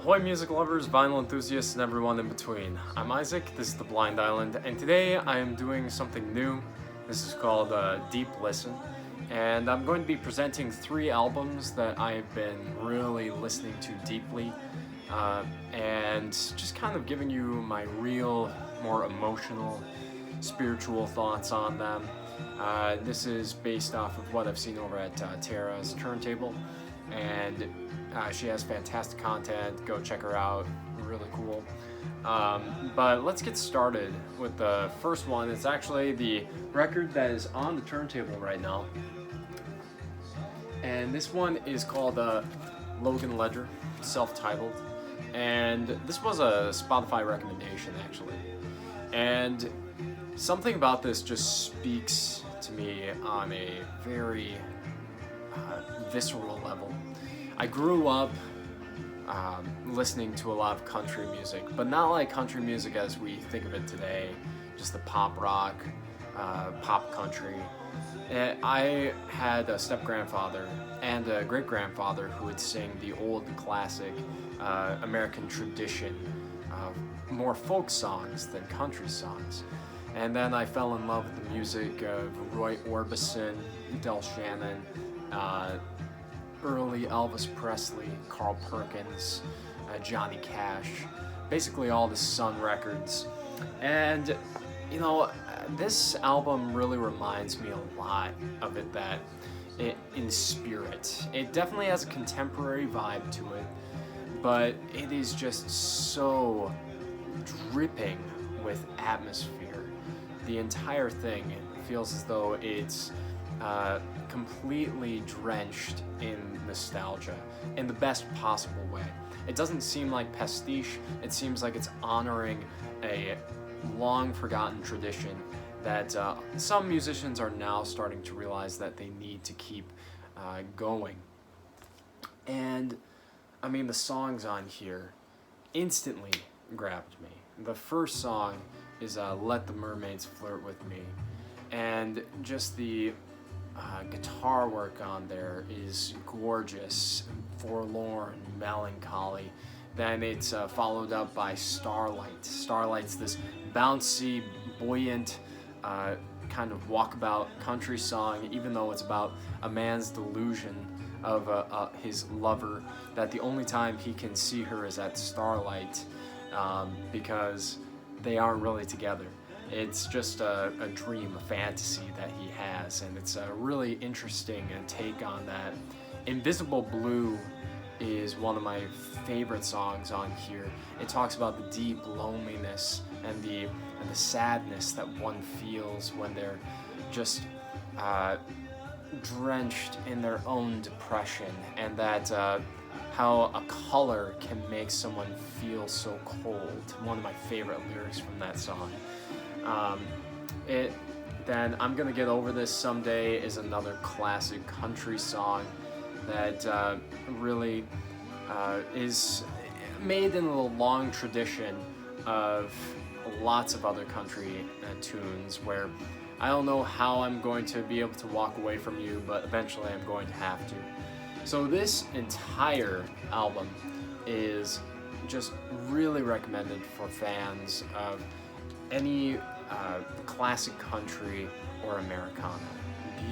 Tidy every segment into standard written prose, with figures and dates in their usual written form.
Ahoy music lovers, vinyl enthusiasts, and everyone in between. I'm Isaac, this is The Blind Island, and today I am doing something new. This is called Deep Listen, and I'm going to be presenting 3 albums that I've been really listening to deeply, and just kind of giving you my real, more emotional, spiritual thoughts on them. This is based off of what I've seen over at Tara's Turntable, and she has fantastic content. Go check her out, really cool. But let's get started with the first one. It's actually the record that is on the turntable right now, and this one is called Logan Ledger, self-titled, and this was a Spotify recommendation actually, and something about this just speaks to me on a very visceral level. I grew up listening to a lot of country music, but not like country music as we think of it today, just the pop rock, pop country. And I had a step-grandfather and a great-grandfather who would sing the old classic American tradition, more folk songs than country songs. And then I fell in love with the music of Roy Orbison, Del Shannon, early Elvis Presley, Carl Perkins, Johnny Cash, basically all the Sun records. And, you know, this album really reminds me a lot of it in spirit. It definitely has a contemporary vibe to it, but it is just so dripping with atmosphere. The entire thing feels as though it's completely drenched in nostalgia in the best possible way. It doesn't seem like pastiche, it seems like it's honoring a long forgotten tradition that some musicians are now starting to realize that they need to keep going. And I mean, the songs on here instantly grabbed me. The first song is Let the Mermaids Flirt With Me, and just the guitar work on there is gorgeous, forlorn, melancholy. Then it's followed up by Starlight. Starlight's this bouncy, buoyant, kind of walkabout country song, even though it's about a man's delusion of his lover, that the only time he can see her is at starlight, because they aren't really together. It's just a dream, a fantasy that he has, and it's a really interesting take on that. Invisible Blue is one of my favorite songs on here. It talks about the deep loneliness and the sadness that one feels when they're just drenched in their own depression, and that how a color can make someone feel so cold. One of my favorite lyrics from that song. Then I'm Gonna Get Over This Someday is another classic country song that really is made in a long tradition of lots of other country tunes, where I don't know how I'm going to be able to walk away from you, but eventually I'm going to have to. So this entire album is just really recommended for fans of any classic country or Americana.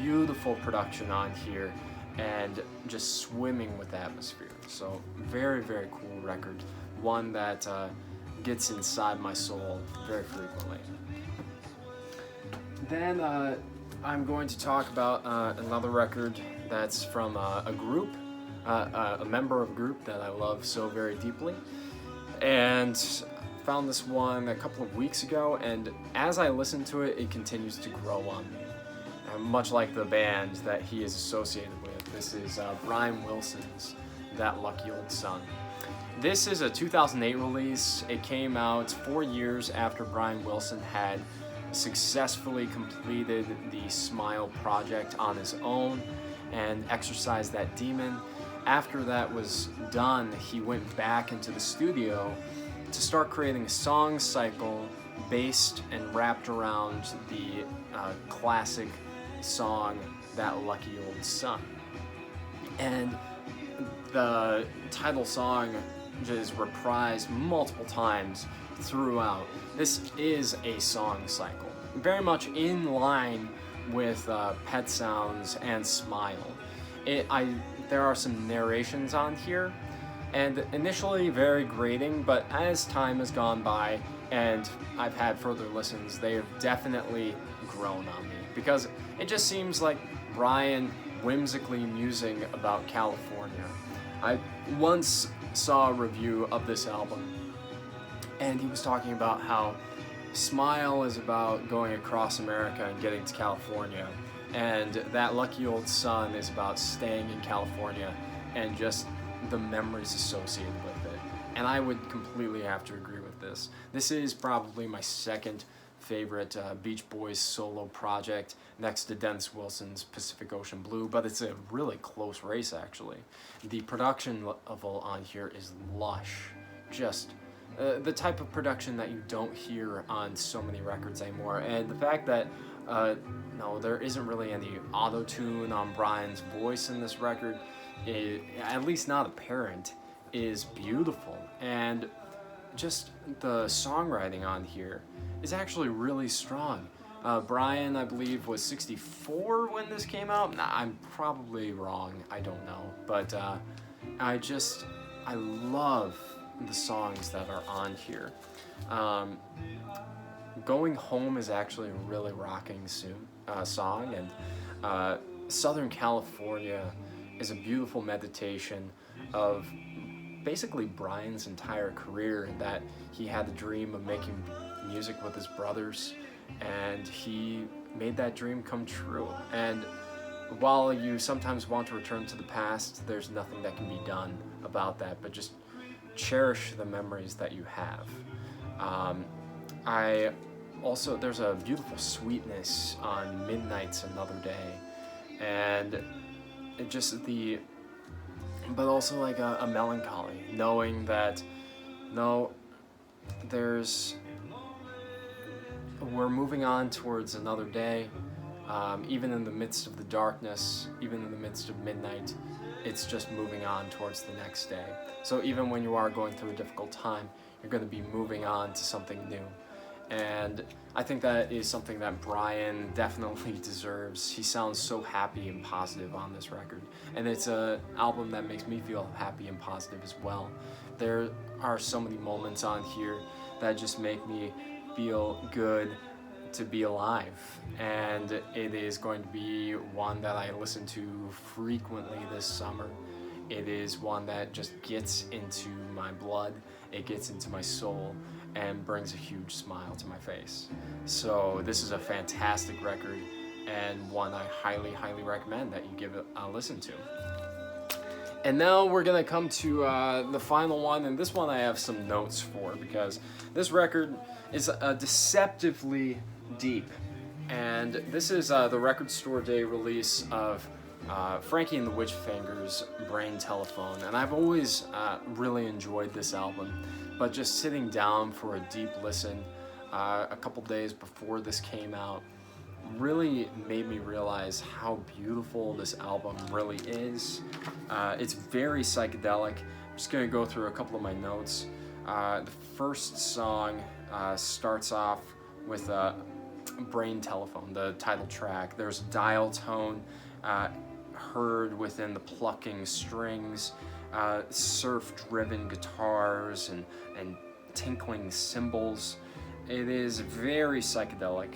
Beautiful production on here and just swimming with atmosphere. So very, very cool record. One that gets inside my soul very frequently. Then I'm going to talk about another record that's from a group, a member of a group that I love so very deeply. And found this one a couple of weeks ago, and as I listen to it, it continues to grow on me. Much like the band that he is associated with. This is Brian Wilson's That Lucky Old Sun. This is a 2008 release. It came out 4 years after Brian Wilson had successfully completed the Smile project on his own and exorcised that demon. After that was done, he went back into the studio to start creating a song cycle based and wrapped around the classic song That Lucky Old Sun. And the title song is reprised multiple times throughout. This is a song cycle, very much in line with Pet Sounds and Smile. There are some narrations on here, and initially very grating, but as time has gone by and I've had further listens, they have definitely grown on me, because it just seems like Brian whimsically musing about California. I once saw a review of this album, and he was talking about how Smile is about going across America and getting to California, and That Lucky Old Sun is about staying in California and just the memories associated with it. And I would completely have to agree with this. This is probably my second favorite Beach Boys solo project, next to Dennis Wilson's Pacific Ocean Blue, but it's a really close race, actually. The production level on here is lush, just the type of production that you don't hear on so many records anymore. And the fact that no, there isn't really any auto-tune on Brian's voice in this record, at least not apparent, is beautiful. And just the songwriting on here is actually really strong. Brian, I believe, was 64 when this came out. Nah, I'm probably wrong, I don't know. But I love the songs that are on here. Going Home is actually a really rocking song, and Southern California is a beautiful meditation of basically Brian's entire career, and that he had the dream of making music with his brothers, and he made that dream come true. And while you sometimes want to return to the past, there's nothing that can be done about that, but just cherish the memories that you have. There's a beautiful sweetness on Midnight's Another Day, and but also like a melancholy, knowing that we're moving on towards another day. Even in the midst of the darkness, even in the midst of midnight, it's just moving on towards the next day. So even when you are going through a difficult time, you're going to be moving on to something new. And I think that is something that Brian definitely deserves. He sounds so happy and positive on this record. And it's an album that makes me feel happy and positive as well. There are so many moments on here that just make me feel good to be alive. And it is going to be one that I listen to frequently this summer. It is one that just gets into my blood, it gets into my soul, and brings a huge smile to my face. So this is a fantastic record, and one I highly, highly recommend that you give it a listen to. And now we're gonna come to the final one, and this one I have some notes for, because this record is deceptively deep. And this is the Record Store Day release of Frankie and the Witch Fingers' Brain Telephone, and I've always really enjoyed this album, but just sitting down for a deep listen a couple days before this came out really made me realize how beautiful this album really is. It's very psychedelic. I'm just going to go through a couple of my notes. The first song starts off with Brain Telephone, the title track. There's dial tone heard within the plucking strings, surf-driven guitars, and tinkling cymbals. It is very psychedelic,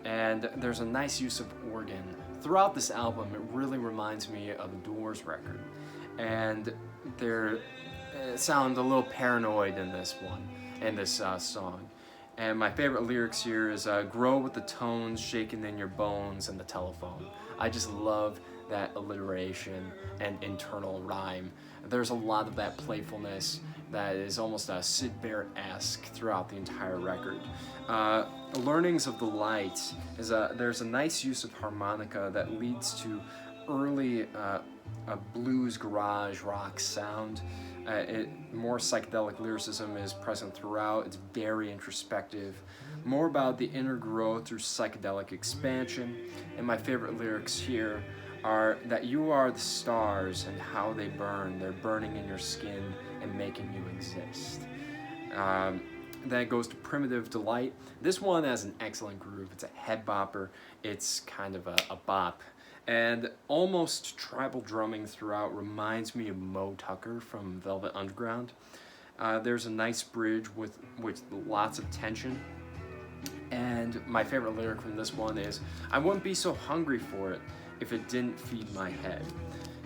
and there's a nice use of organ. Throughout this album, it really reminds me of a Doors record, and they sound a little paranoid in this song. And my favorite lyrics here is grow with the tones shaken in your bones and the telephone. I just love that alliteration and internal rhyme. There's a lot of that playfulness that is almost Syd Barrett-esque throughout the entire record. Learnings of the Light is there's a nice use of harmonica that leads to early a blues garage rock sound. More psychedelic lyricism is present throughout. It's very introspective, more about the inner growth through psychedelic expansion. And my favorite lyrics here are that you are the stars and how they burn. They're burning in your skin and making you exist. Then it goes to Primitive Delight. This one has an excellent groove. It's a head bopper. It's kind of a bop. And almost tribal drumming throughout reminds me of Mo Tucker from Velvet Underground. There's a nice bridge with lots of tension. And my favorite lyric from this one is, I wouldn't be so hungry for it if it didn't feed my head.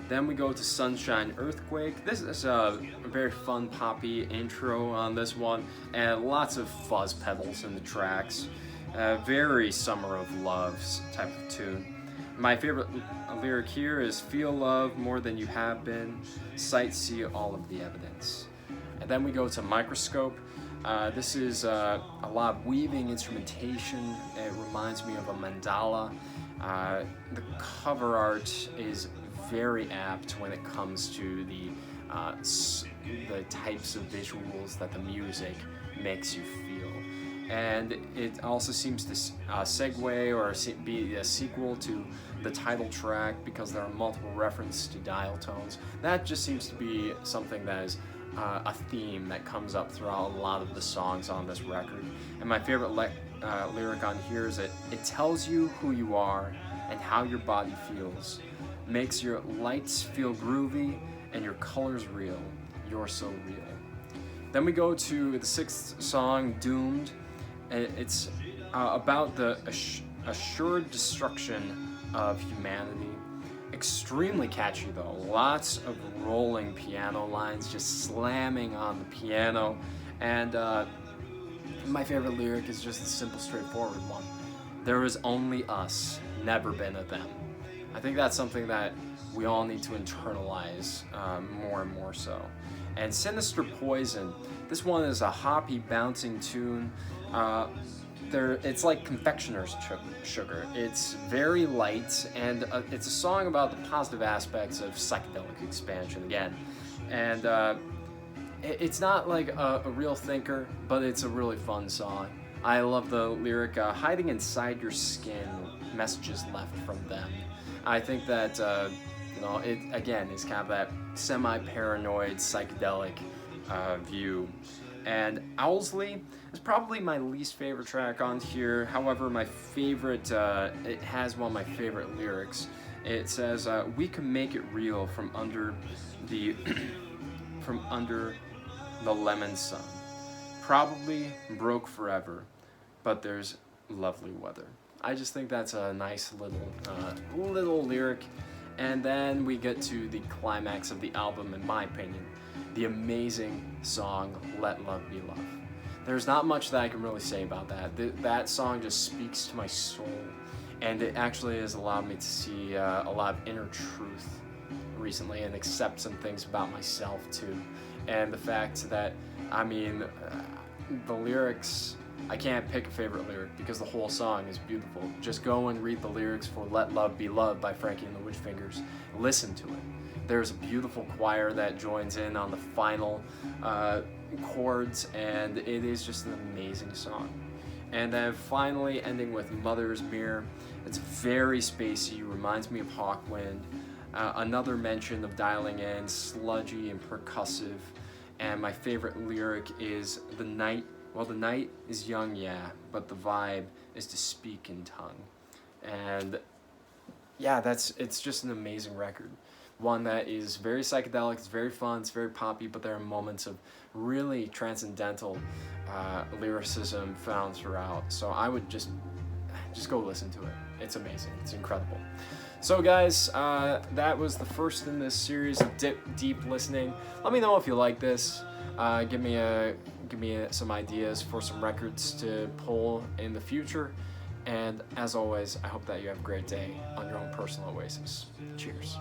Then we go to Sunshine Earthquake. This is a very fun poppy intro on this one, and lots of fuzz pedals in the tracks. Very Summer of Love type of tune. My favorite lyric here is, feel love more than you have been, sight see all of the evidence. And then we go to Microscope. This is a lot of weaving instrumentation. It reminds me of a mandala. The cover art is very apt when it comes to the types of visuals that the music makes you feel. And it also seems to segue or be a sequel to the title track because there are multiple references to dial tones. That just seems to be something that is a theme that comes up throughout a lot of the songs on this record. And my favorite lyric on here is that it tells you who you are and how your body feels, makes your lights feel groovy and your colors real. You're so real. Then we go to the sixth song, Doomed. It's about the assured destruction of humanity. Extremely catchy though, lots of rolling piano lines just slamming on the piano, and my favorite lyric is just a simple, straightforward one. There is only us, never been a them. I think that's something that we all need to internalize more and more so. And Sinister Poison, this one is a hoppy, bouncing tune. It's like confectioner's sugar. It's very light, and it's a song about the positive aspects of psychedelic expansion again. And it's not like a real thinker, but it's a really fun song. I love the lyric, hiding inside your skin, messages left from them. I think that, it again is kind of that semi-paranoid psychedelic view. And Owlsley is probably my least favorite track on here. However, my favorite, it has one of my favorite lyrics. It says, we can make it real from under the from under the lemon sun. Probably broke forever, but there's lovely weather. I just think that's a nice little lyric. And then we get to the climax of the album, in my opinion, the amazing song, Let Love Be Love. There's not much that I can really say about that. That song just speaks to my soul, and it actually has allowed me to see a lot of inner truth recently and accept some things about myself too. And the fact that, the lyrics, I can't pick a favorite lyric because the whole song is beautiful. Just go and read the lyrics for Let Love Be Love by Frankie and the Witchfingers. Listen to it. There's a beautiful choir that joins in on the final chords, and it is just an amazing song. And then finally ending with Mother's Mirror. It's very spacey, reminds me of Hawkwind. Another mention of dialing in, sludgy and percussive. And my favorite lyric is, the night is young, yeah, but the vibe is to speak in tongue. And yeah, it's just an amazing record. One that is very psychedelic, it's very fun, it's very poppy, but there are moments of really transcendental lyricism found throughout. So I would just go listen to it. It's amazing, it's incredible. So guys, that was the first in this series of deep listening. Let me know if you like this. Give me some ideas for some records to pull in the future. And as always, I hope that you have a great day on your own personal oasis. Cheers.